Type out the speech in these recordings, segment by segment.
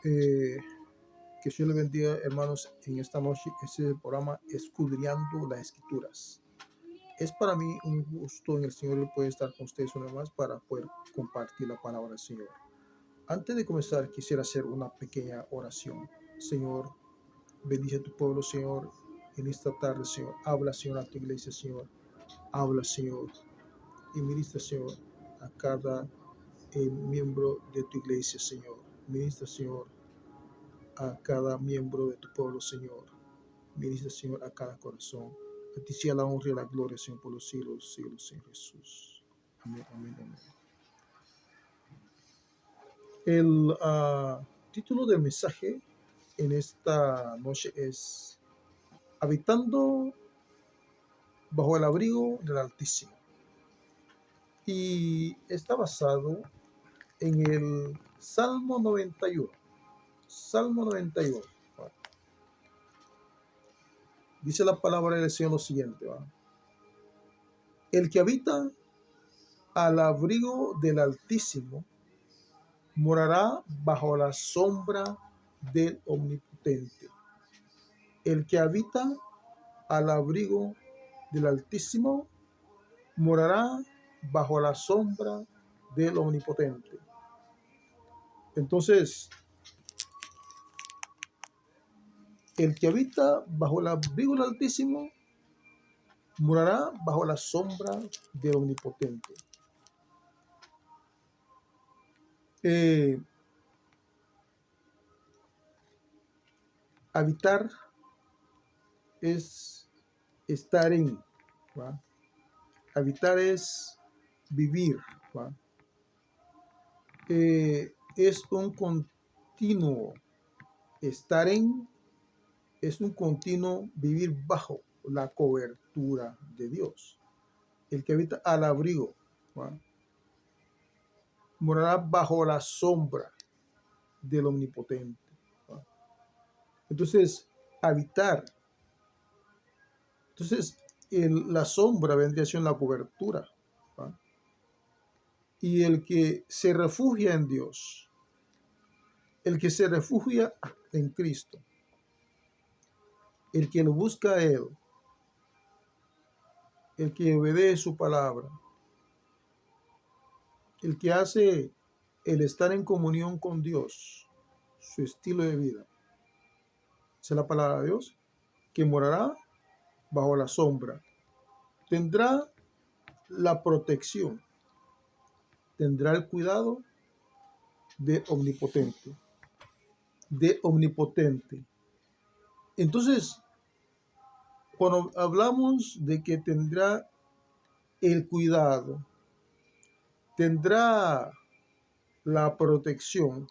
Eh, que Dios le bendiga, hermanos, en esta noche. Este es el programa Escudriñando las Escrituras. Es para mí un gusto en el Señor el poder estar con ustedes una vez más para poder compartir la palabra del Señor. Antes de comenzar, quisiera hacer una pequeña oración. Señor, bendice a tu pueblo, Señor, en esta tarde, Señor. Habla, Señor, a tu iglesia, Señor. Habla, Señor, y ministra, Señor, a cada miembro de tu iglesia, Señor. Ministra, Señor, a cada miembro de tu pueblo, Señor. Ministra, Señor, a cada corazón. A ti sea la honra y la gloria, Señor, por los siglos, siglos, Señor Jesús. Amén, amén, amén. El título del mensaje en esta noche es Habitando bajo el abrigo del Altísimo. Y está basado en el Salmo 91. Salmo 91. ¿Va? Dice la palabra del Señor lo siguiente. ¿Va? El que habita al abrigo del Altísimo morará bajo la sombra del Omnipotente. El que habita al abrigo del Altísimo morará bajo la sombra del Omnipotente. Entonces, el que habita bajo el abrigo del Altísimo morará bajo la sombra del Omnipotente. Habitar es estar en, ¿va? Habitar es vivir, ¿va? Es un continuo estar en, es un continuo vivir bajo la cobertura de Dios. El que habita al abrigo, ¿va? Morará bajo la sombra del Omnipotente, ¿va? Entonces, habitar. Entonces, la sombra vendría siendo la cobertura, ¿va? Y el que se refugia en Dios, el que se refugia en Cristo, el que lo busca a Él, el que obedece su palabra, el que hace el estar en comunión con Dios, su estilo de vida. Esa es la palabra de Dios, que morará bajo la sombra. Tendrá la protección, tendrá el cuidado de omnipotente, de omnipotente. Entonces, cuando hablamos de que tendrá el cuidado, tendrá la protección,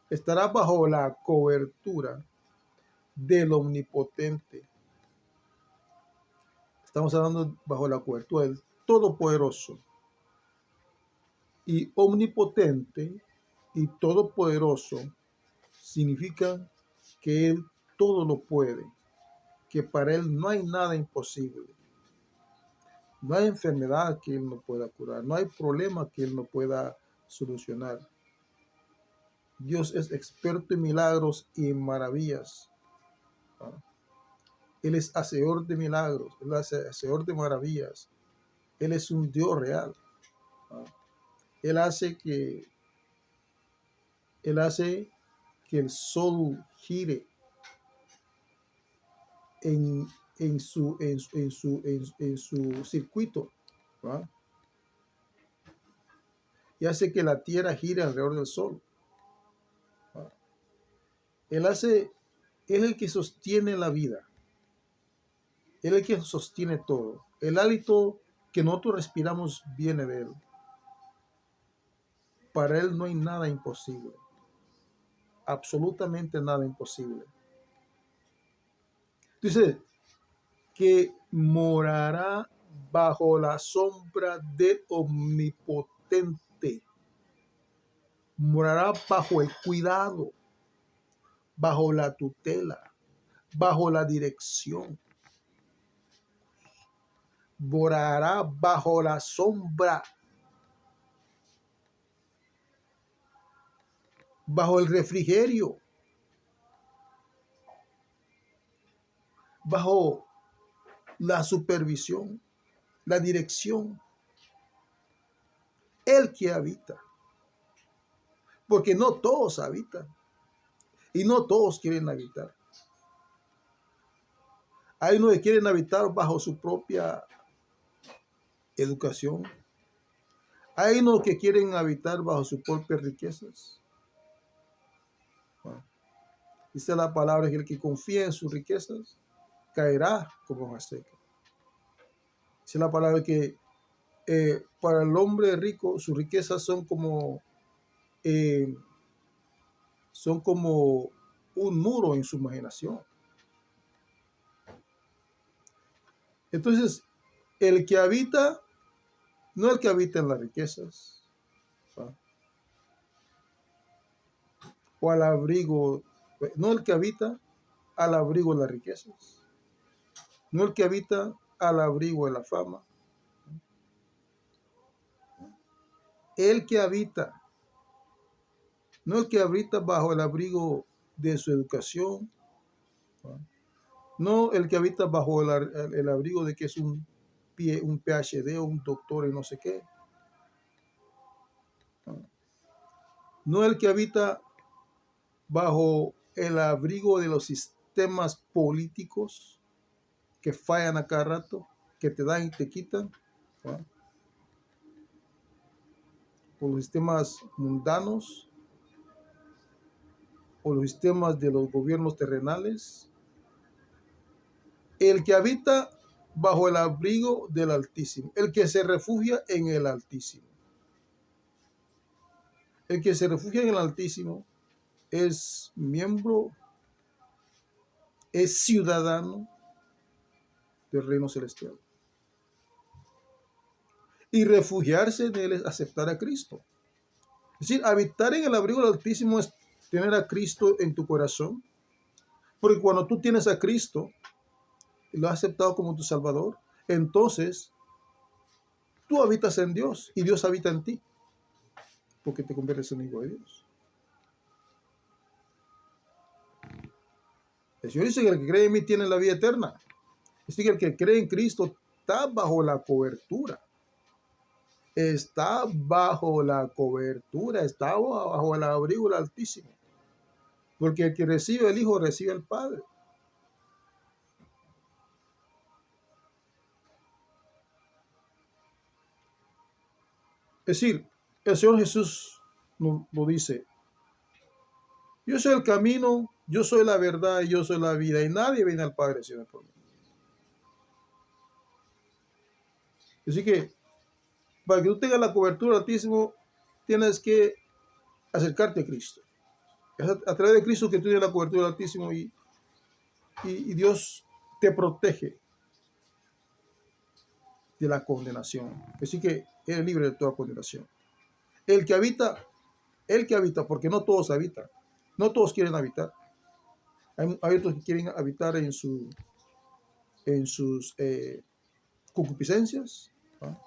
estará bajo la cobertura del Omnipotente. Estamos hablando bajo la cobertura del Todopoderoso. Y omnipotente y todopoderoso significa que Él todo lo puede, que para Él no hay nada imposible. No hay enfermedad que Él no pueda curar, no hay problema que Él no pueda solucionar. Dios es experto en milagros y en maravillas. Él es hacedor de milagros, Él es hacedor de maravillas. Él es un Dios real. Él hace que el sol gire en su circuito, ¿va? Y hace que la tierra gire alrededor del sol, ¿va? Él es el que sostiene la vida. Él es el que sostiene todo. El hálito que nosotros respiramos viene de Él. Para Él no hay nada imposible. Absolutamente nada imposible. Dice que morará bajo la sombra del Omnipotente. Morará bajo el cuidado, bajo la tutela, bajo la dirección. Morará bajo la sombra bajo el refrigerio, bajo la supervisión, la dirección, el que habita. Porque no todos habitan y no todos quieren habitar. Hay unos que quieren habitar bajo su propia educación. Hay unos que quieren habitar bajo sus propias riquezas. Bueno, dice la palabra que el que confía en sus riquezas caerá como hoja seca. Dice la palabra que para el hombre rico sus riquezas eh, son como un muro en su imaginación. Entonces, el que habita, no el que habita en las riquezas, ¿va? O al abrigo, no el que habita al abrigo de las riquezas, no el que habita al abrigo de la fama, el que habita, no el que habita bajo el abrigo de su educación, ¿va? No el que habita bajo el abrigo de que es un PhD o un doctor y no sé qué, ¿va? No el que habita bajo el abrigo de los sistemas políticos que fallan a cada rato, que te dan y te quitan, ¿va? O los sistemas mundanos, o los sistemas de los gobiernos terrenales. El que habita bajo el abrigo del Altísimo, el que se refugia en el Altísimo. El que se refugia en el Altísimo es miembro, es ciudadano del reino celestial. Y refugiarse en él es aceptar a Cristo. Es decir, habitar en el abrigo del Altísimo es tener a Cristo en tu corazón. Porque cuando tú tienes a Cristo y lo has aceptado como tu Salvador, entonces tú habitas en Dios y Dios habita en ti. Porque te conviertes en hijo de Dios. El Señor dice que el que cree en mí tiene la vida eterna. Es decir, que el que cree en Cristo está bajo la cobertura. Está bajo la cobertura, está bajo el abrigo del Altísimo. Porque el que recibe el Hijo recibe al Padre. Es decir, el Señor Jesús lo dice: yo soy el camino, yo soy la verdad y yo soy la vida, y nadie viene al Padre sino por mí. Así que para que tú tengas la cobertura del Altísimo, tienes que acercarte a Cristo. Es a través de Cristo que tú tienes la cobertura del Altísimo y Dios te protege de la condenación. Así que eres libre de toda condenación. El que habita, porque no todos habitan, no todos quieren habitar. Hay otros que quieren habitar en sus concupiscencias, ¿no?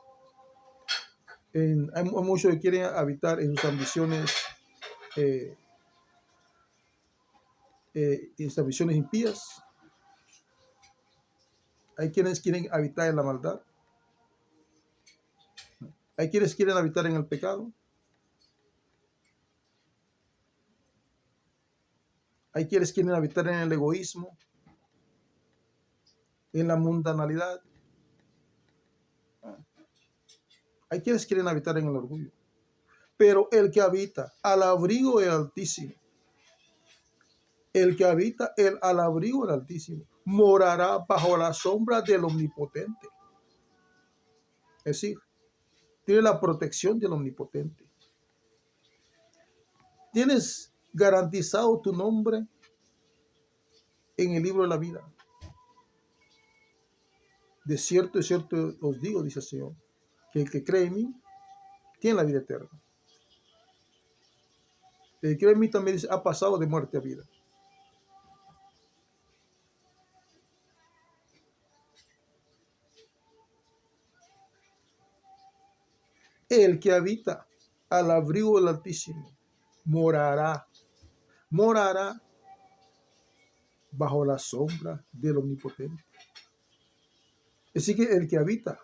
Hay muchos que quieren habitar en sus ambiciones, en sus ambiciones impías. Hay quienes quieren habitar en la maldad. Hay quienes quieren habitar en el pecado. Hay quienes quieren habitar en el egoísmo, en la mundanalidad. Hay quienes quieren habitar en el orgullo. Pero el que habita al abrigo del Altísimo, el que habita al abrigo del Altísimo, morará bajo la sombra del Omnipotente. Es decir, tiene la protección del Omnipotente. Tienes garantizado tu nombre en el libro de la vida. De cierto os digo, dice el Señor, que el que cree en mí tiene la vida eterna. El que cree en mí también dice, ha pasado de muerte a vida. El que habita al abrigo del Altísimo morará morará bajo la sombra del Omnipotente. Así que el que habita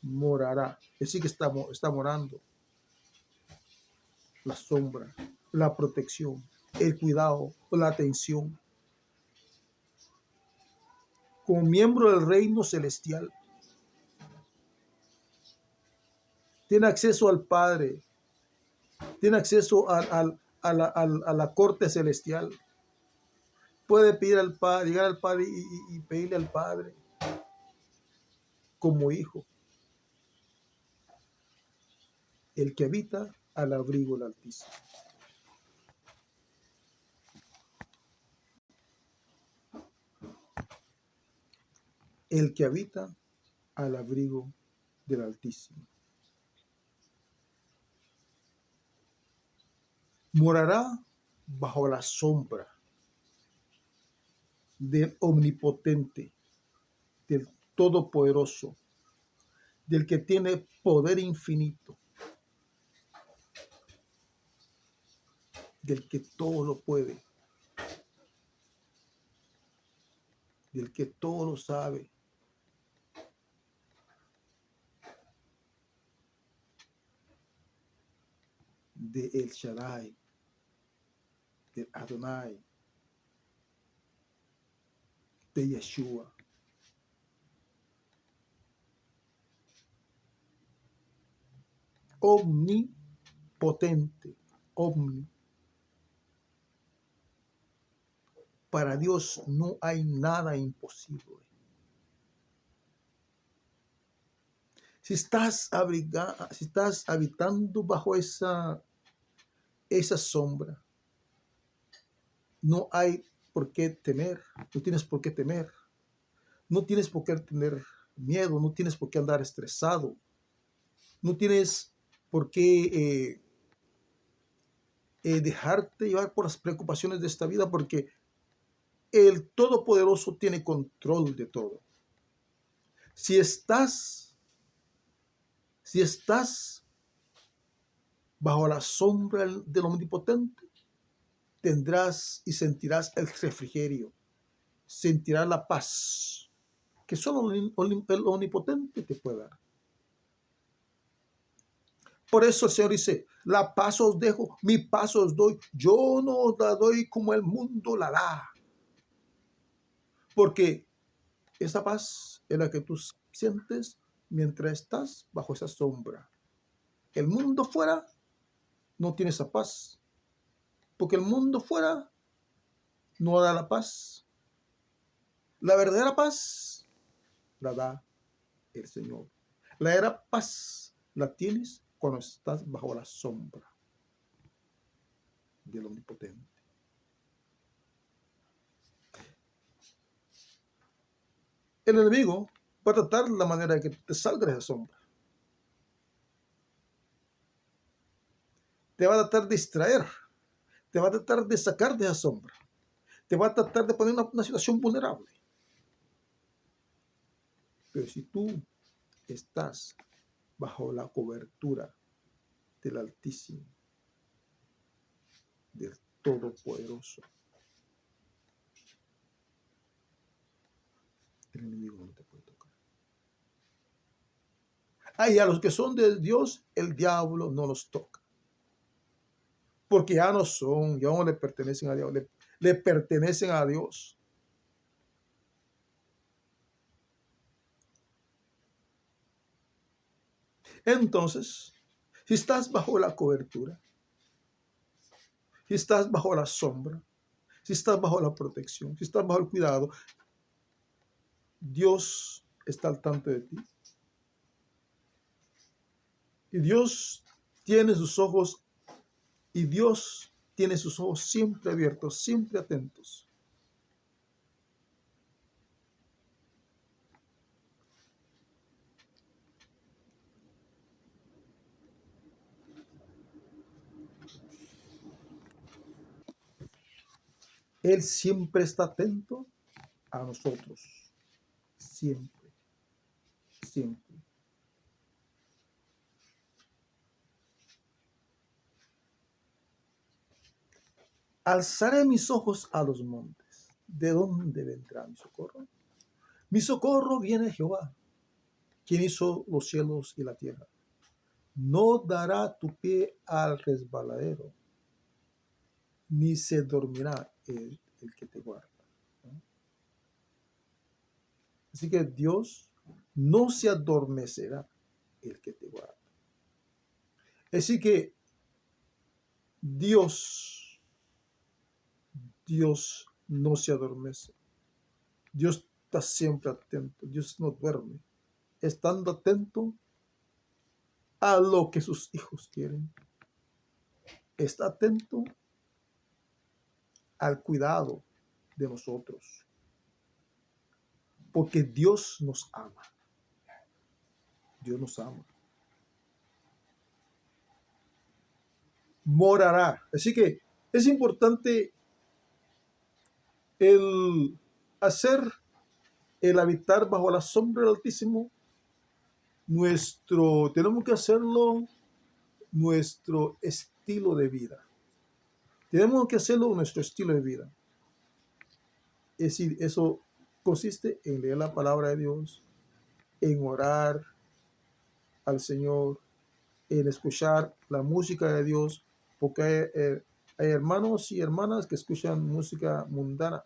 morará. Así que está morando la sombra, la protección, el cuidado, la atención. Como miembro del reino celestial, tiene acceso al Padre, tiene acceso a la corte celestial. Puede pedir al Padre, llegar al Padre y pedirle al Padre como hijo. El que habita al abrigo del Altísimo. El que habita al abrigo del Altísimo. Morará bajo la sombra del Omnipotente, del Todopoderoso, del que tiene poder infinito, del que todo lo puede, del que todo lo sabe, de El Shaddai, de Adonai, de Yeshua. Omnipotente, omni. Para Dios no hay nada imposible. Si estás habitando bajo esa sombra, no hay por qué temer, no tienes por qué temer, no tienes por qué tener miedo, no tienes por qué andar estresado, no tienes por qué dejarte llevar por las preocupaciones de esta vida, porque el Todopoderoso tiene control de todo. Si estás bajo la sombra del Omnipotente, tendrás y sentirás el refrigerio, sentirás la paz que solo el Omnipotente te puede dar. Por eso el Señor dice, la paz os dejo, mi paz os doy, yo no os la doy como el mundo la da. Porque esa paz es la que tú sientes mientras estás bajo esa sombra. El mundo fuera no tiene esa paz, porque el mundo fuera no da la paz. La verdadera paz la da el Señor. La verdadera paz la tienes cuando estás bajo la sombra del Omnipotente. El enemigo va a tratar la manera de que te salgas de esa sombra. Te va a tratar de distraer. Te va a tratar de sacar de esa sombra. Te va a tratar de poner en una situación vulnerable. Pero si tú estás bajo la cobertura del Altísimo, del Todopoderoso, el enemigo no te puede tocar. Y a los que son de Dios, el diablo no los toca. Porque ya no son, ya no le pertenecen a Dios, le pertenecen a Dios. Entonces, si estás bajo la cobertura, si estás bajo la sombra, si estás bajo la protección, si estás bajo el cuidado, Dios está al tanto de ti. Y Dios tiene sus ojos, y Dios tiene sus ojos siempre abiertos, siempre atentos. Él siempre está atento a nosotros. Siempre, siempre. Alzaré mis ojos a los montes. ¿De dónde vendrá mi socorro? Mi socorro viene de Jehová, quien hizo los cielos y la tierra. No dará tu pie al resbaladero, ni se dormirá el que te guarda. ¿No? Así que Dios no se adormecerá el que te guarda. Así que Dios no se adormece. Dios está siempre atento. Dios no duerme. Estando atento a lo que sus hijos quieren. Está atento al cuidado de nosotros. Porque Dios nos ama. Dios nos ama. Morará. Así que es importante el hacer, el habitar bajo la sombra del Altísimo. Tenemos que hacerlo nuestro estilo de vida. Tenemos que hacerlo nuestro estilo de vida. Es decir, eso consiste en leer la palabra de Dios, en orar al Señor, en escuchar la música de Dios, porque hay hermanos y hermanas que escuchan música mundana,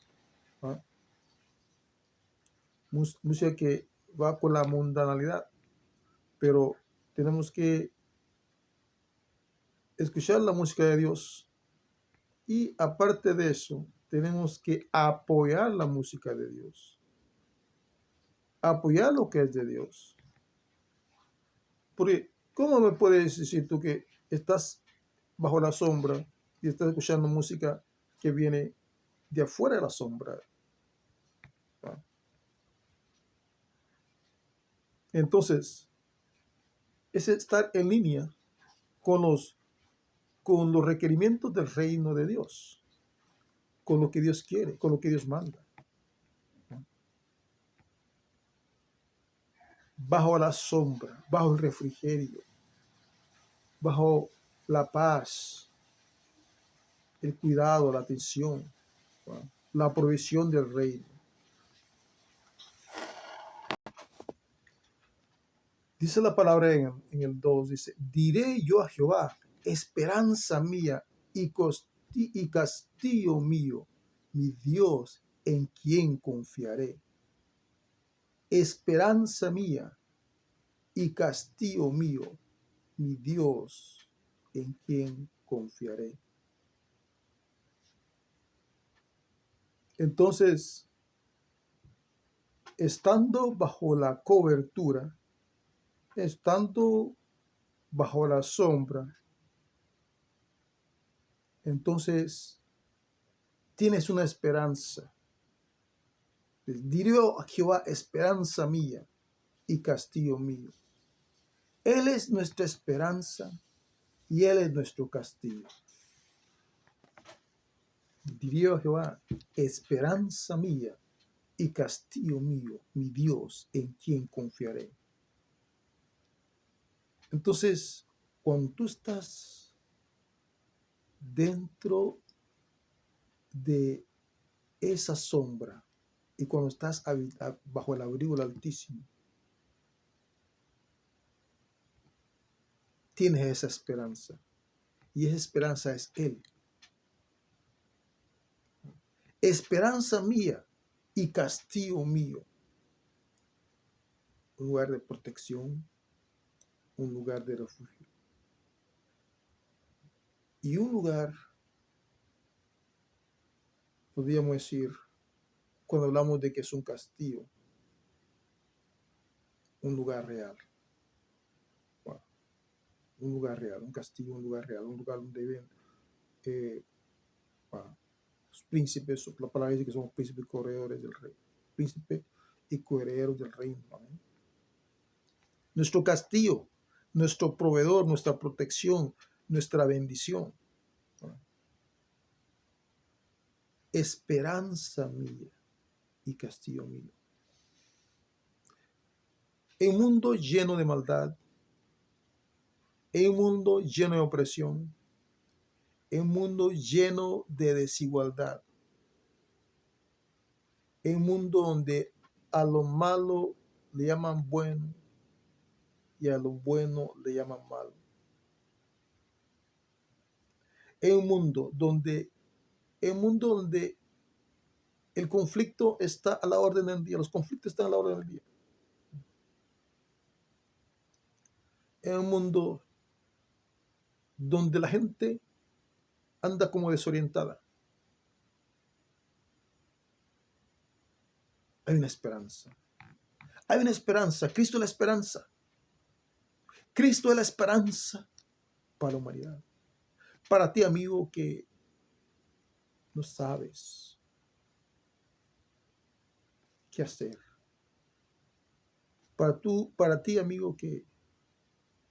¿no? Música que va con la mundanalidad, pero tenemos que escuchar la música de Dios y aparte de eso, tenemos que apoyar la música de Dios, apoyar lo que es de Dios. Porque, ¿cómo me puedes decir tú que estás bajo la sombra y estás escuchando música que viene de afuera de la sombra? ¿No? Entonces, es estar en línea con con los requerimientos del reino de Dios, con lo que Dios quiere, con lo que Dios manda. ¿No? Bajo la sombra, bajo el refrigerio, bajo la paz, el cuidado, la atención, ¿no? La provisión del reino. Dice la palabra en el 2, dice, diré yo a Jehová, esperanza mía y castillo mío, mi Dios en quien confiaré. Esperanza mía y castillo mío, mi Dios en quien confiaré. Entonces, estando bajo la cobertura, estando bajo la sombra, entonces tienes una esperanza. Diré a Jehová, esperanza mía y castillo mío. Él es nuestra esperanza y Él es nuestro castillo. Diré a Jehová, esperanza mía y castillo mío, mi Dios en quien confiaré. Entonces, cuando tú estás dentro de esa sombra y cuando estás bajo el abrigo del Altísimo, tienes esa esperanza y esa esperanza es Él. Esperanza mía y castillo mío. Un lugar de protección, un lugar de refugio. Y un lugar, podríamos decir, cuando hablamos de que es un castillo, un lugar real. Wow. Un lugar real, un castillo, un lugar real, un lugar donde viven wow, los príncipes, la palabra dice que somos príncipes corredores del rey. Príncipe y coherederos del reino. ¿Amén? Nuestro castillo, nuestro proveedor, nuestra protección, nuestra bendición. ¿No? Esperanza mía y castillo mío. En un mundo lleno de maldad, en un mundo lleno de opresión, en un mundo lleno de desigualdad, en un mundo donde a lo malo le llaman bueno y a lo bueno le llaman malo, en un mundo donde, el conflicto está a la orden del día, los conflictos están a la orden del día, en un mundo donde la gente anda como desorientada. Hay una esperanza. Hay una esperanza. Cristo es la esperanza. Cristo es la esperanza para la humanidad. Para ti, amigo, que no sabes qué hacer. Para ti, amigo, que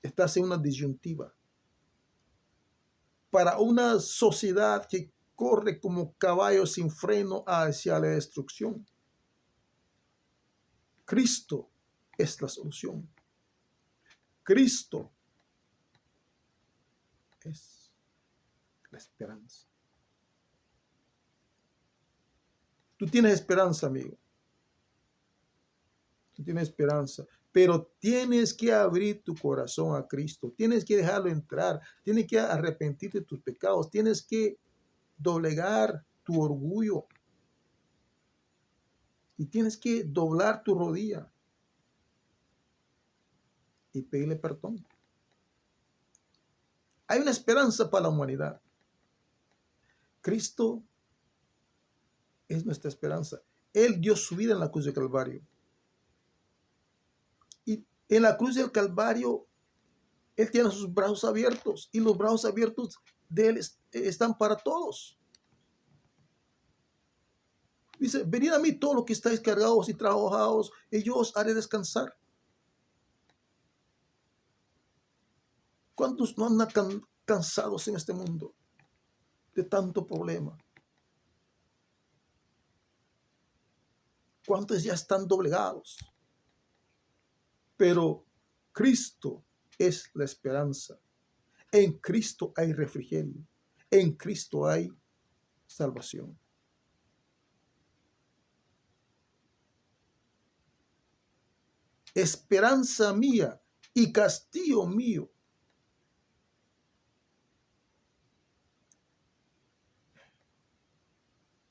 estás en una disyuntiva. Para una sociedad que corre como caballo sin freno hacia la destrucción. Cristo es la solución. Cristo es la esperanza. Tú tienes esperanza, amigo. Tú tienes esperanza, pero tienes que abrir tu corazón a Cristo. Tienes que dejarlo entrar. Tienes que arrepentirte de tus pecados. Tienes que doblegar tu orgullo. Y tienes que doblar tu rodilla y pedirle perdón. Hay una esperanza para la humanidad. Cristo es nuestra esperanza. Él dio su vida en la cruz del Calvario. Y en la cruz del Calvario, Él tiene sus brazos abiertos. Y los brazos abiertos de Él están para todos. Dice, venid a mí todos los que estáis cargados y trabajados, y yo os haré descansar. ¿Cuántos no andan cansados en este mundo de tanto problema? ¿Cuántos ya están doblegados? Pero Cristo es la esperanza. En Cristo hay refrigerio. En Cristo hay salvación. Esperanza mía y castillo mío.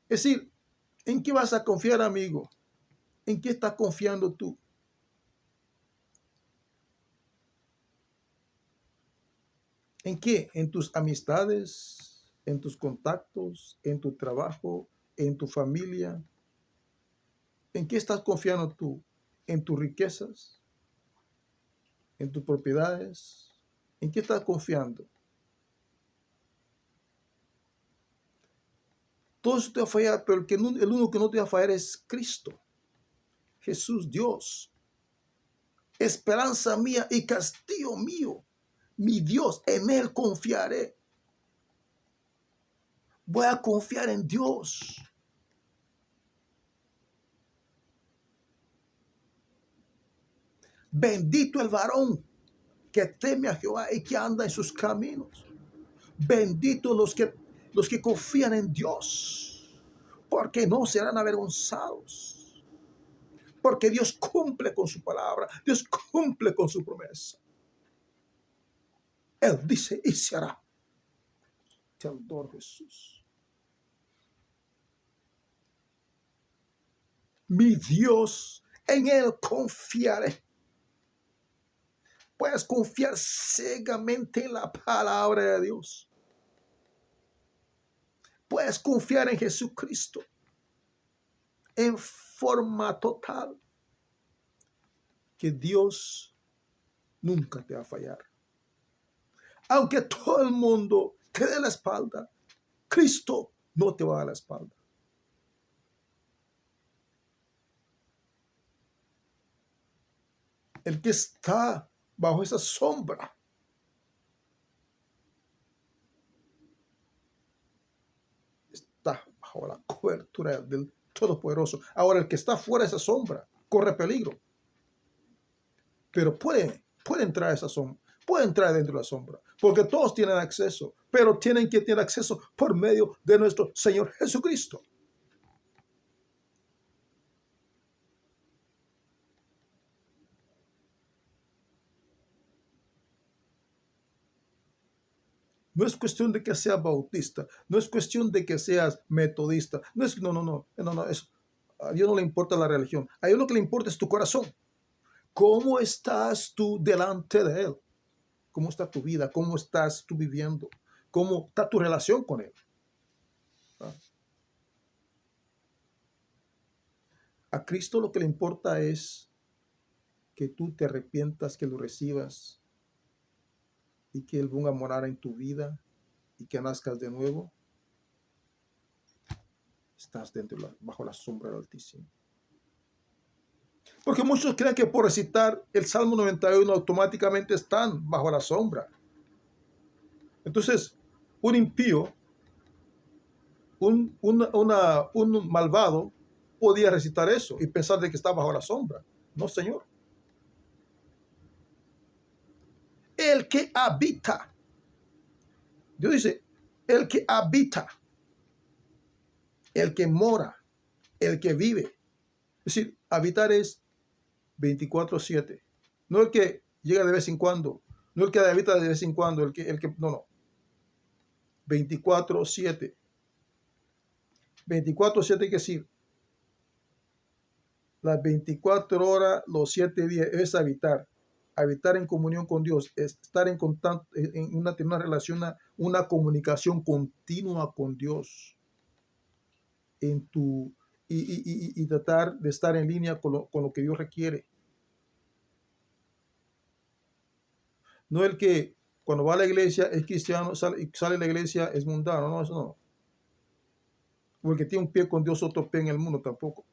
Es decir, ¿en qué vas a confiar, amigo? ¿En qué estás confiando tú? ¿En qué? ¿En tus amistades? ¿En tus contactos? ¿En tu trabajo? ¿En tu familia? ¿En qué estás confiando tú? ¿En tus riquezas? ¿En tus propiedades? ¿En qué estás confiando? Todo eso te va a fallar, pero el único que no te va a fallar es Cristo. Jesús, Dios. Esperanza mía y castillo mío. Mi Dios, en Él confiaré. Voy a confiar en Dios. Bendito el varón que teme a Jehová y que anda en sus caminos. Bendito los que confían en Dios, porque no serán avergonzados. Porque Dios cumple con su palabra. Dios cumple con su promesa. Él dice y se hará. Te adoro, Jesús. Mi Dios, en Él confiaré. Puedes confiar ciegamente en la palabra de Dios. Puedes confiar en Jesucristo en forma total. Que Dios nunca te va a fallar. Aunque todo el mundo te dé la espalda, Cristo no te va a dar la espalda. El que está bajo esa sombra está bajo la cobertura del Todopoderoso. Ahora, el que está fuera de esa sombra corre peligro. Pero puede entrar a esa sombra, puede entrar dentro de la sombra, porque todos tienen acceso, pero tienen que tener acceso por medio de nuestro Señor Jesucristo. No es cuestión de que seas bautista, no es cuestión de que seas metodista, no, eso. A Dios no le importa la religión, a Dios lo que le importa es tu corazón. ¿Cómo estás tú delante de Él? ¿Cómo está tu vida? ¿Cómo estás tú viviendo? ¿Cómo está tu relación con Él? ¿Ah? A Cristo lo que le importa es que tú te arrepientas, que lo recibas y que Él venga a morar en tu vida y que nazcas de nuevo. Estás bajo la sombra del Altísimo. Porque muchos creen que por recitar el Salmo 91 automáticamente están bajo la sombra. Entonces, un impío, un malvado, podía recitar eso y pensar de que está bajo la sombra. No, Señor. El que habita, Dios dice, el que habita, el que mora, el que vive. Es decir, habitar es 24/7. No el que llega de vez en cuando, no el que habita de vez en cuando, no. 24/7. 24/7 hay que decir, las 24 horas, los 7 días, es habitar. Habitar en comunión con Dios, es estar en contacto, tener una relación, una comunicación continua con Dios. Y tratar de estar en línea con lo que Dios requiere. No el que cuando va a la iglesia es cristiano, sale de la iglesia es mundano, no, eso no. O el que tiene un pie con Dios, otro pie en el mundo, tampoco.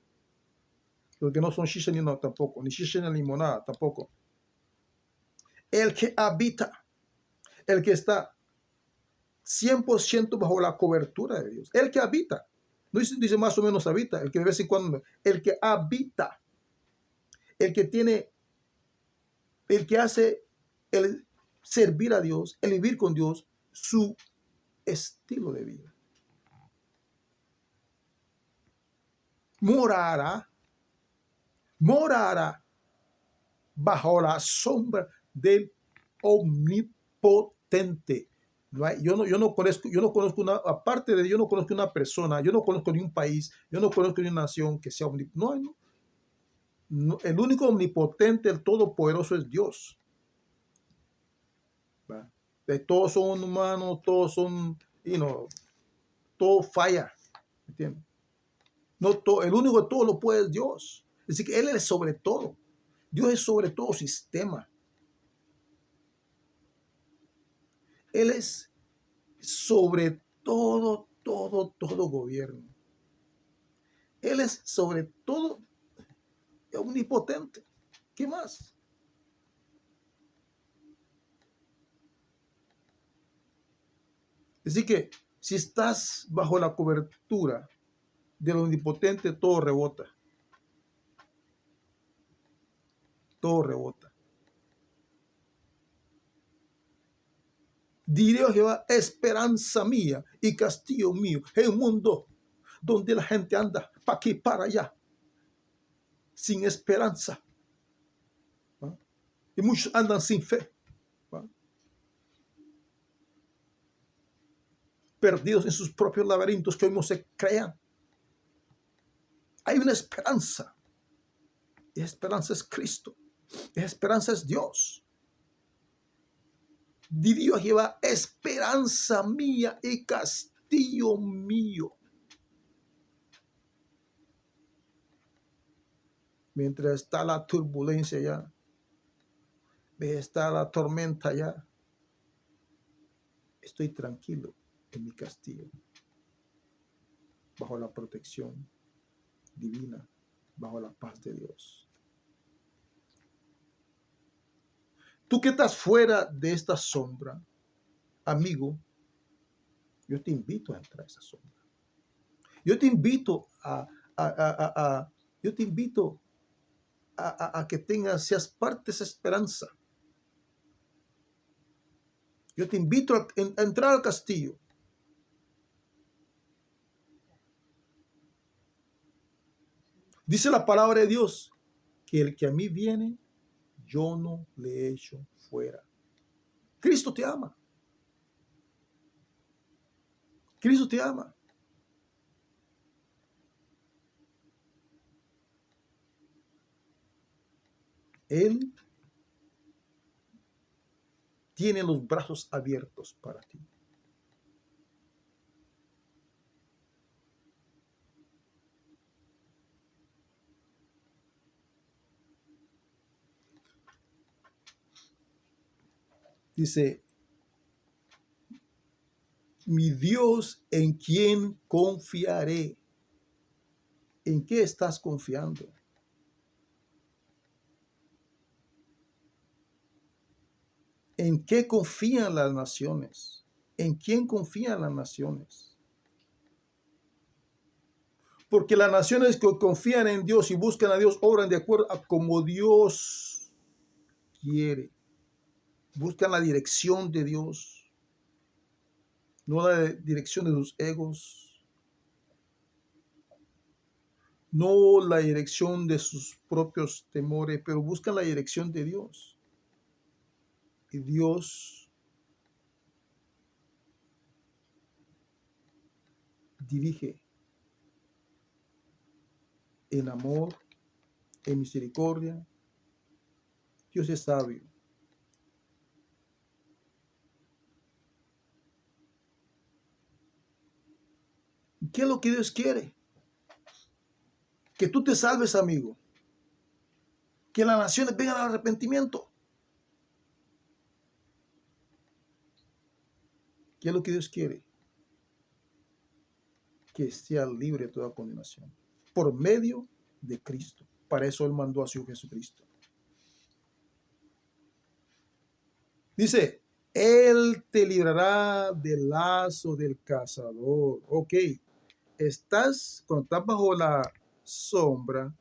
Los que no son shisha ni no, tampoco. Ni shisha ni limonada, tampoco. El que habita, el que está 100% bajo la cobertura de Dios. El que habita. No dice más o menos habita, el que de vez en cuando, el que habita, el que tiene, el que hace el servir a Dios, el vivir con Dios, su estilo de vida. Morará bajo la sombra del omnipotente. Yo no conozco una, aparte de yo no conozco una persona, yo no conozco ni un país, yo no conozco ni una nación que sea omnipotente. No, el único omnipotente, el todopoderoso es Dios. Todos son humanos, todos son, todo falla, ¿entiendes? No, el único que todo lo puede es Dios. Es decir, que Él es sobre todo. Dios es sobre todo sistema. Él es sobre todo gobierno. Él es sobre todo omnipotente. ¿Qué más? Así que si estás bajo la cobertura del omnipotente, todo rebota. Todo rebota. Diré a Jehová, esperanza mía y castillo mío, en un mundo donde la gente anda para aquí para allá, sin esperanza. ¿Va? Y muchos andan sin fe. ¿Va? Perdidos en sus propios laberintos que hoy no se crean. Hay una esperanza. Y esa esperanza es Cristo. Esa esperanza es Dios. Diría a Jehová, esperanza mía y castillo mío. Mientras está la turbulencia ya, está la tormenta ya, estoy tranquilo en mi castillo, bajo la protección divina, bajo la paz de Dios. Tú que estás fuera de esta sombra, amigo, yo te invito a entrar a esa sombra. Yo te invito yo te invito a que seas parte de esa esperanza. Yo te invito a entrar al castillo. Dice la palabra de Dios que el que a mí viene, yo no le echo fuera. Cristo te ama. Cristo te ama. Él tiene los brazos abiertos para ti. Dice, mi Dios, ¿en quién confiaré? ¿En qué estás confiando? ¿En qué confían las naciones? ¿En quién confían las naciones? Porque las naciones que confían en Dios y buscan a Dios obran de acuerdo a como Dios quiere. Buscan la dirección de Dios, no la dirección de sus egos, no la dirección de sus propios temores, pero buscan la dirección de Dios. Y Dios dirige en amor, en misericordia. Dios es sabio. ¿Qué es lo que Dios quiere? Que tú te salves, amigo. Que las naciones vengan al arrepentimiento. ¿Qué es lo que Dios quiere? Que sea libre de toda condenación. Por medio de Cristo. Para eso Él mandó a su Jesucristo. Dice, Él te librará del lazo del cazador. Ok. Cuando estás bajo la sombra,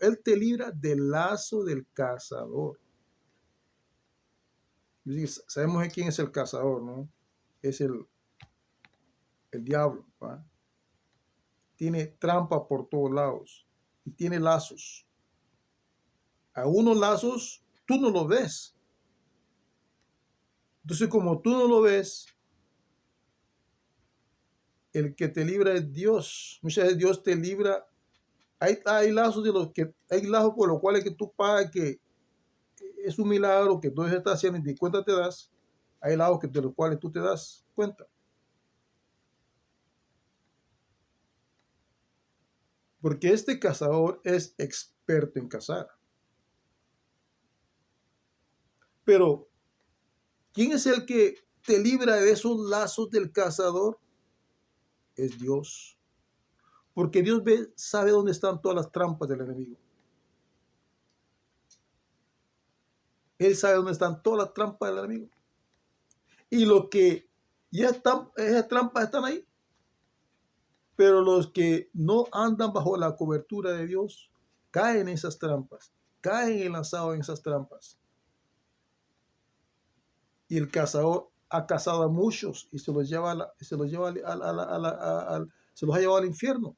Él te libra del lazo del cazador. Sabemos quién es el cazador, ¿no? Es el diablo, ¿va? Tiene trampa por todos lados y tiene lazos. A unos lazos tú no lo ves. Entonces, como tú no lo ves, el que te libra es Dios. Muchas veces Dios te libra. Hay lazos hay lazos por los cuales que tú pagas que es un milagro que Dios está haciendo y ni cuenta te das. Hay lazos de los cuales tú te das cuenta. Porque este cazador es experto en cazar. Pero, ¿quién es el que te libra de esos lazos del cazador? Es Dios. Porque Dios sabe dónde están todas las trampas del enemigo. Él sabe dónde están todas las trampas del enemigo. Y los que ya están, esas trampas están ahí. Pero los que no andan bajo la cobertura de Dios, caen en esas trampas. Caen enlazados en esas trampas. Y el cazador ha cazado a muchos y se los ha llevado al infierno.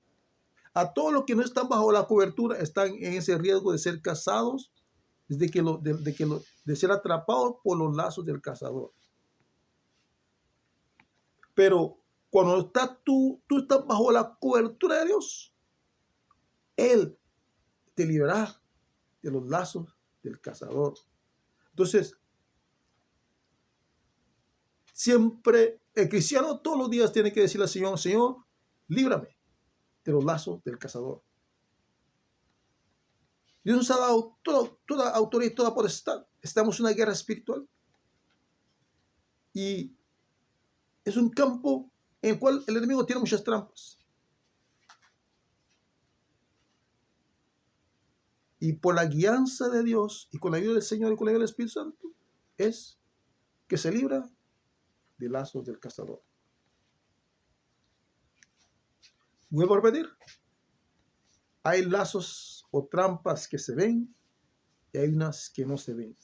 A todos los que no están bajo la cobertura están en ese riesgo de ser cazados, de ser atrapados por los lazos del cazador. Pero cuando tú estás bajo la cobertura de Dios, Él te librará de los lazos del cazador. Entonces, siempre el cristiano todos los días tiene que decirle al Señor, Señor, líbrame de los lazos del cazador. Dios nos ha dado toda autoridad y toda potestad. Estamos en una guerra espiritual. Y es un campo en el cual el enemigo tiene muchas trampas. Y por la guianza de Dios y con la ayuda del Señor y con la ayuda del Espíritu Santo, es que se libra de lazos del cazador. Vuelvo a repetir. Hay lazos o trampas que se ven y hay unas que no se ven.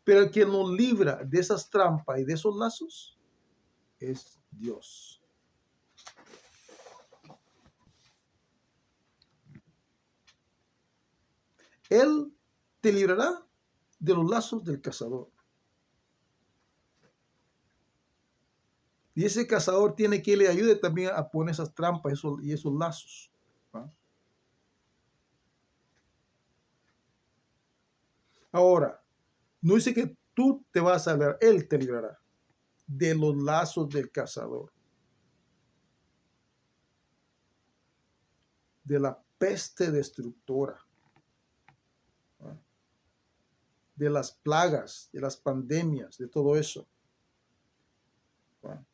Pero el que nos libra de esas trampas y de esos lazos es Dios. Él te librará de los lazos del cazador. Y ese cazador tiene que le ayude también a poner esas trampas y esos lazos. ¿Va? Ahora, no dice que tú te vas a salvar, Él te librará de los lazos del cazador, de la peste destructora, ¿va? De las plagas, de las pandemias, de todo eso. ¿Va?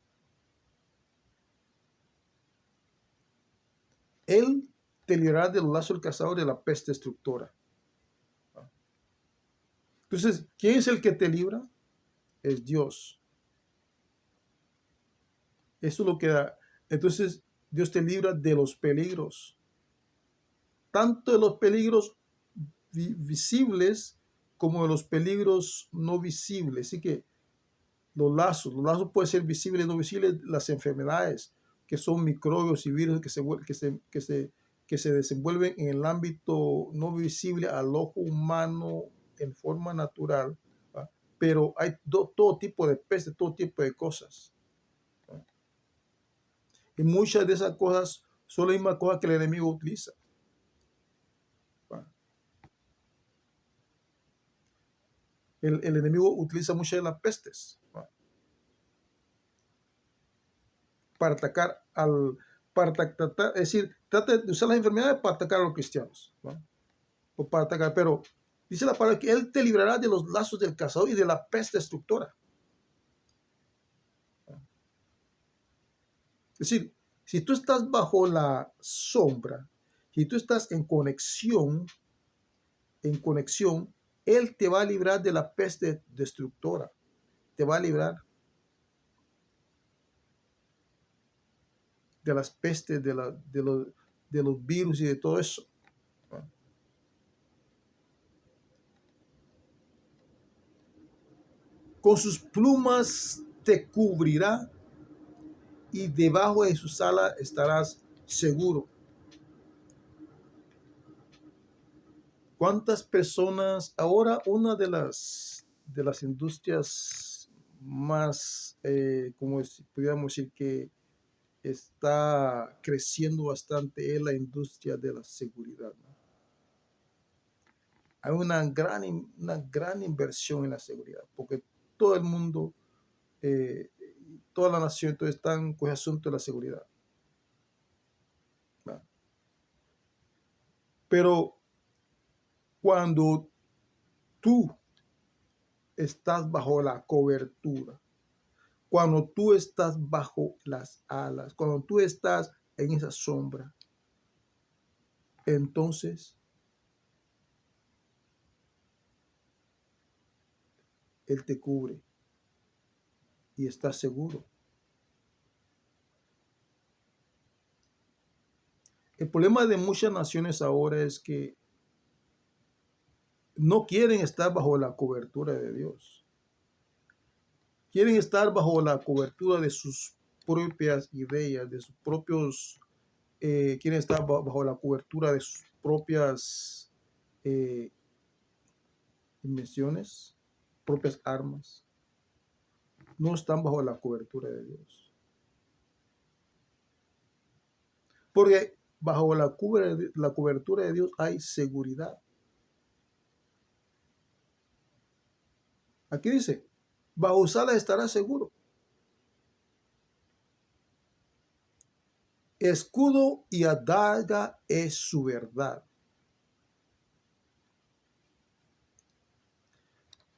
Él te librará de los lazos del cazador, de la peste destructora. ¿Va? Entonces, ¿quién es el que te libra? Es Dios. Eso es lo que da. Entonces, Dios te libra de los peligros, tanto de los peligros visibles como de los peligros no visibles. Así que los lazos pueden ser visibles y no visibles, las enfermedades, que son microbios y virus que se desenvuelven en el ámbito no visible al ojo humano en forma natural, ¿va? Pero hay todo tipo de peste, todo tipo de cosas, ¿va? Y muchas de esas cosas son las mismas cosas que el enemigo utiliza, ¿va? El enemigo utiliza muchas de las pestes, ¿va? Para atacar es decir, trata de usar las enfermedades para atacar a los cristianos, ¿no? O para atacar, pero dice la palabra que Él te librará de los lazos del cazador y de la peste destructora. Es decir, si tú estás bajo la sombra, si tú estás en conexión, Él te va a librar de la peste destructora, te va a librar de las pestes, de los virus y de todo eso, ¿no? Con sus plumas te cubrirá y debajo de sus alas estarás seguro. ¿Cuántas personas? Ahora una de las industrias más, como pudiéramos decir, que está creciendo bastante es la industria de la seguridad, ¿no? Hay una gran inversión en la seguridad, porque todo el mundo, eh, toda la nación, entonces están con el asunto de la seguridad, ¿no? Pero cuando tú estás bajo la cobertura, cuando tú estás bajo las alas, cuando tú estás en esa sombra, entonces Él te cubre y estás seguro. El problema de muchas naciones ahora es que no quieren estar bajo la cobertura de Dios. Quieren estar bajo la cobertura de sus propias ideas, de sus propios, quieren estar bajo la cobertura de sus propias eh, invenciones, propias armas. No están bajo la cobertura de Dios. Porque bajo la cobertura de Dios hay seguridad. Aquí dice, bajo sus alas estará seguro. Escudo y adaga es su verdad.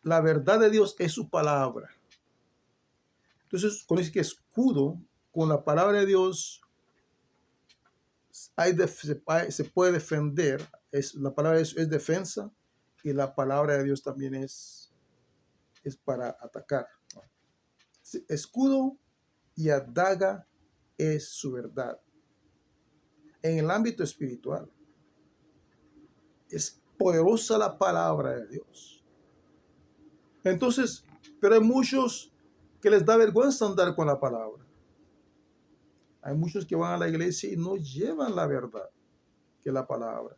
La verdad de Dios es su palabra. Entonces, con ese que escudo, con la palabra de Dios, se puede defender. La palabra de Dios es defensa y la palabra de Dios también es para atacar. Escudo y adaga es su verdad. En el ámbito espiritual, es poderosa la palabra de Dios. Entonces, pero hay muchos que les da vergüenza andar con la palabra. Hay muchos que van a la iglesia y no llevan la verdad, que es la palabra.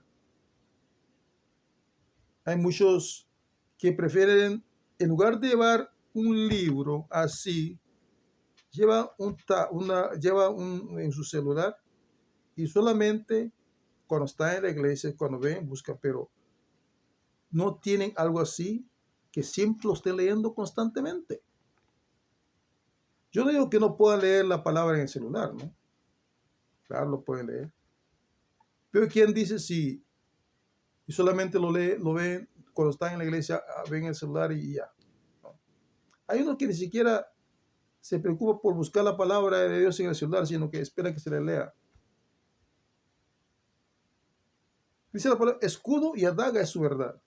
Hay muchos que prefieren, en lugar de llevar un libro así, lleva en su celular y solamente cuando está en la iglesia, cuando ven, buscan, pero no tienen algo así que siempre lo estén leyendo constantemente. Yo no digo que no puedan leer la palabra en el celular, ¿no? Claro, lo pueden leer. Pero ¿quién dice si y solamente lo ven cuando están en la iglesia, ven el celular y ya? ¿No? Hay unos que ni siquiera se preocupa por buscar la palabra de Dios en el celular, sino que espera que se le lea. Dice la palabra, escudo y adaga es su verdad.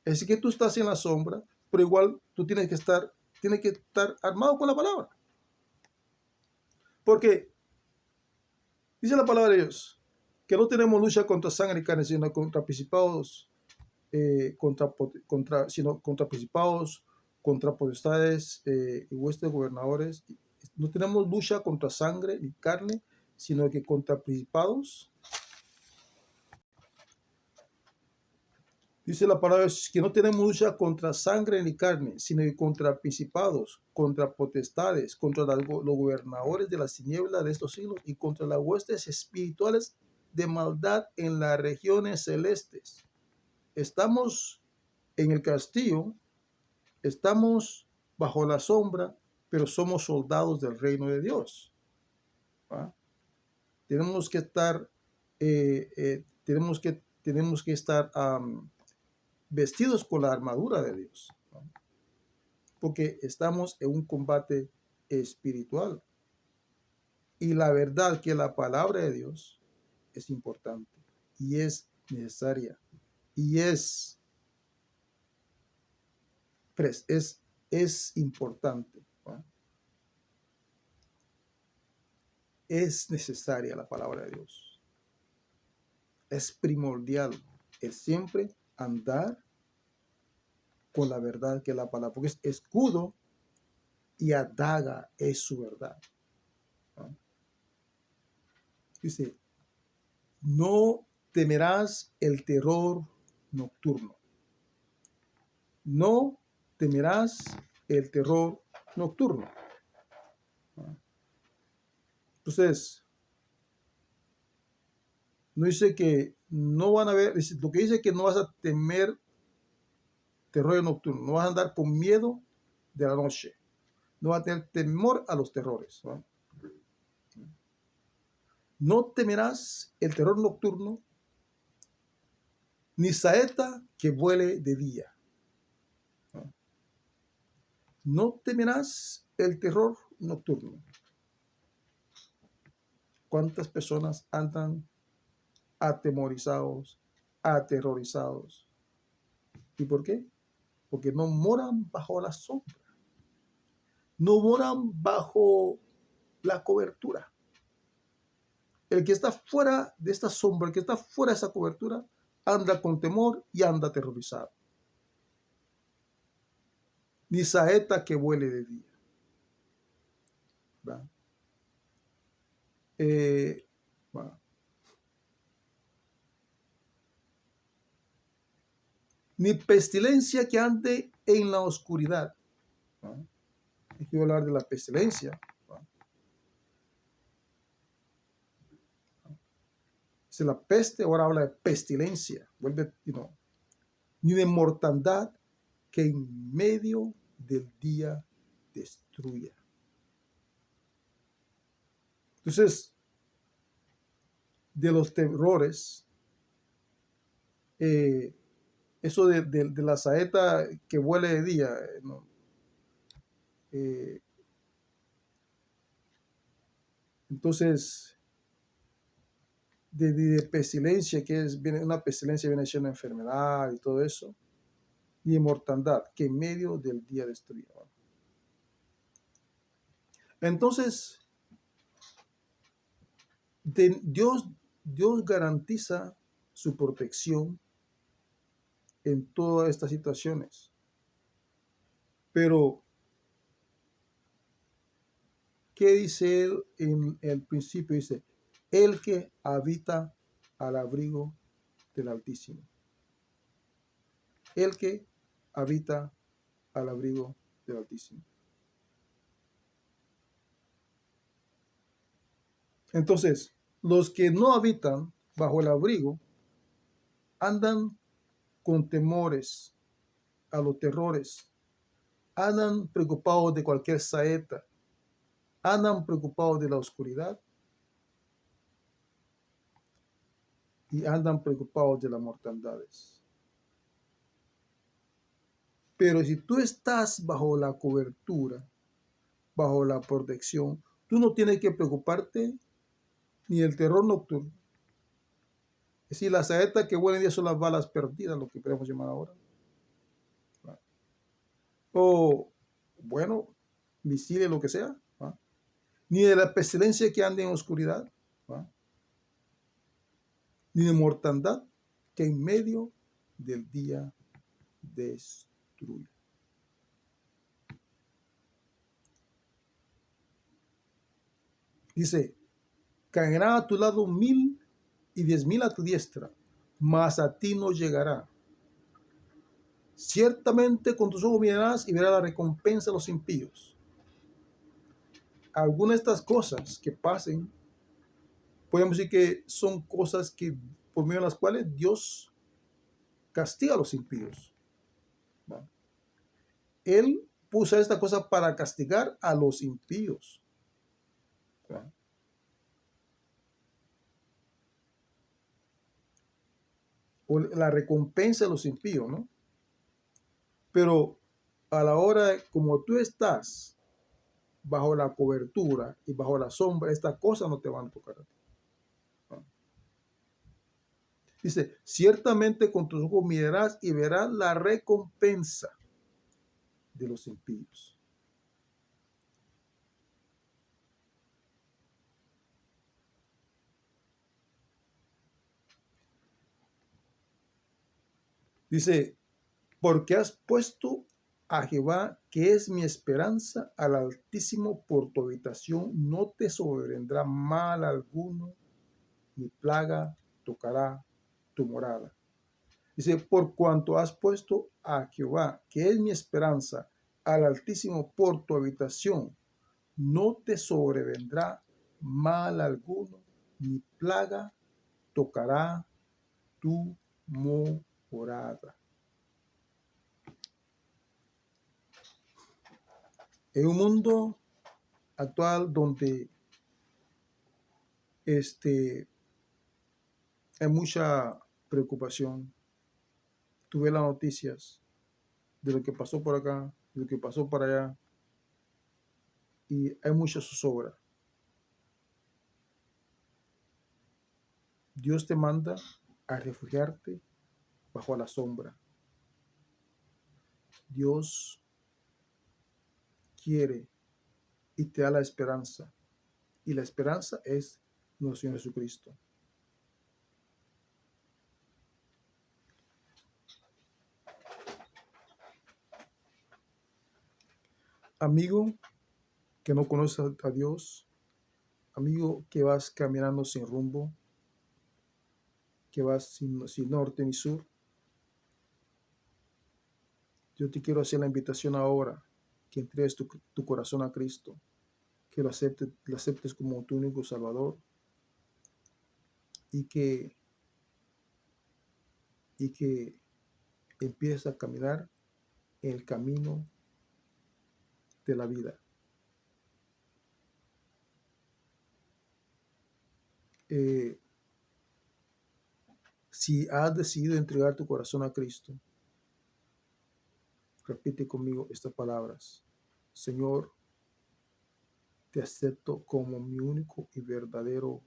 Es decir, que tú estás en la sombra, pero igual tú tienes que estar armado con la palabra. Porque dice la palabra de Dios, que no tenemos lucha contra sangre y carne, sino contra principados, sino contra principados, contra potestades y huestes gobernadores. No tenemos lucha contra sangre ni carne, sino que contra principados. Dice la palabra que no tenemos lucha contra sangre ni carne, sino que contra principados, contra potestades, contra los gobernadores de las tinieblas de estos siglos y contra las huestes espirituales de maldad en las regiones celestes. Estamos en el castillo, estamos bajo la sombra, pero somos soldados del reino de Dios. ¿Va? Tenemos que estar, tenemos que estar vestidos con la armadura de Dios, ¿no? Porque estamos en un combate espiritual. Y la verdad que la palabra de Dios es importante y es necesaria y es importante, ¿no? Es necesaria la palabra de Dios. Es primordial el siempre andar con la verdad que es la palabra, porque es escudo y adaga es su verdad, ¿no? Dice, no temerás el terror nocturno. No temerás el terror nocturno. Entonces, no dice que no van a ver, lo que dice que no vas a temer terror nocturno, no vas a andar con miedo de la noche, no vas a tener temor a los terrores, ¿no? No temerás el terror nocturno, ni saeta que vuele de día. No temerás el terror nocturno. ¿Cuántas personas andan atemorizados, aterrorizados? ¿Y por qué? Porque no moran bajo la sombra, no moran bajo la cobertura. El que está fuera de esta sombra, el que está fuera de esa cobertura, anda con temor y anda aterrorizado. Ni saeta que vuele de día. ¿Va? Va. Ni pestilencia que ande en la oscuridad. ¿Va? Hay que hablar de la pestilencia. ¿Va? Si la peste, ahora habla de pestilencia. Vuelve, ni de mortandad que en medio del día destruya. Entonces, de los terrores, eso de la saeta que vuele de día, ¿no? Entonces, de pestilencia, una pestilencia viene siendo enfermedad y todo eso, y de mortandad, que en medio del día destruya. Entonces, Dios garantiza su protección en todas estas situaciones. Pero, ¿qué dice él en el principio? Dice, el que habita al abrigo del Altísimo. El que habita al abrigo del Altísimo. Entonces, los que no habitan bajo el abrigo andan con temores a los terrores, andan preocupados de cualquier saeta, andan preocupados de la oscuridad y andan preocupados de las mortandades. Pero si tú estás bajo la cobertura, bajo la protección, tú no tienes que preocuparte ni del terror nocturno. Es decir, las saetas que huelen día son las balas perdidas, lo que podemos llamar ahora. O, bueno, misiles, lo que sea. ¿Va? Ni de la pestilencia que ande en oscuridad. ¿Va? Ni de mortandad que en medio del día destruye. Dice, caerán a tu lado 1000 y 10,000 a tu diestra, mas a ti no llegará. Ciertamente con tus ojos mirarás y verás la recompensa de los impíos. Algunas de estas cosas que pasen, podemos decir que son cosas que por medio de las cuales Dios castiga a los impíos. ¿Va? Él puso esta cosa para castigar a los impíos. ¿Va? O la recompensa de los impíos, ¿no? Pero a la hora, como tú estás bajo la cobertura y bajo la sombra, estas cosas no te van a tocar a ti. ¿Va? Dice, ciertamente con tus ojos mirarás y verás la recompensa de los impíos. Dice, porque has puesto a Jehová, que es mi esperanza, al Altísimo por tu habitación, no te sobrevendrá mal alguno, ni plaga tocará tu morada. Dice, por cuanto has puesto a Jehová, que es mi esperanza, al Altísimo por tu habitación, no te sobrevendrá mal alguno, ni plaga tocará tu morada. En un mundo actual donde hay mucha preocupación, tuve las noticias de lo que pasó por acá, de lo que pasó por allá, y hay mucha zozobra. Dios te manda a refugiarte bajo la sombra. Dios quiere y te da la esperanza. Y la esperanza es nuestro Señor Jesucristo. Amigo que no conoces a Dios, amigo que vas caminando sin rumbo, que vas sin norte ni sur, yo te quiero hacer la invitación ahora que entregues tu corazón a Cristo, que lo aceptes como tu único Salvador y que empieces a caminar en el camino de la vida. Si has decidido entregar tu corazón a Cristo, repite conmigo estas palabras. Señor, te acepto como mi único y verdadero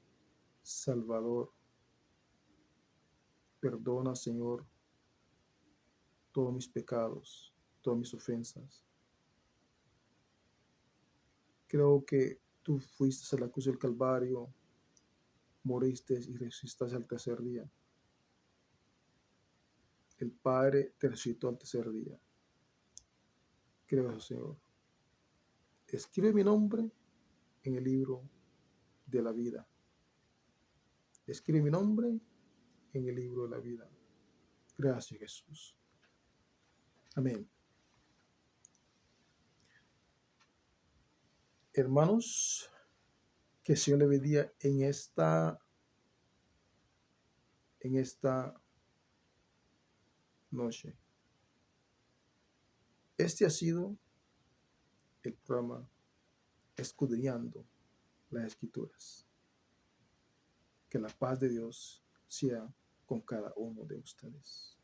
Salvador. Perdona, Señor, todos mis pecados, todas mis ofensas. Creo que tú fuiste a la cruz del Calvario, moriste y resucitaste al tercer día. El Padre te resucitó al tercer día. Creo, Señor. Escribe mi nombre en el libro de la vida. Escribe mi nombre en el libro de la vida. Gracias, Jesús. Amén. Hermanos, que el Señor le bendiga en esta noche. Este ha sido el programa Escudriñando las Escrituras. Que la paz de Dios sea con cada uno de ustedes.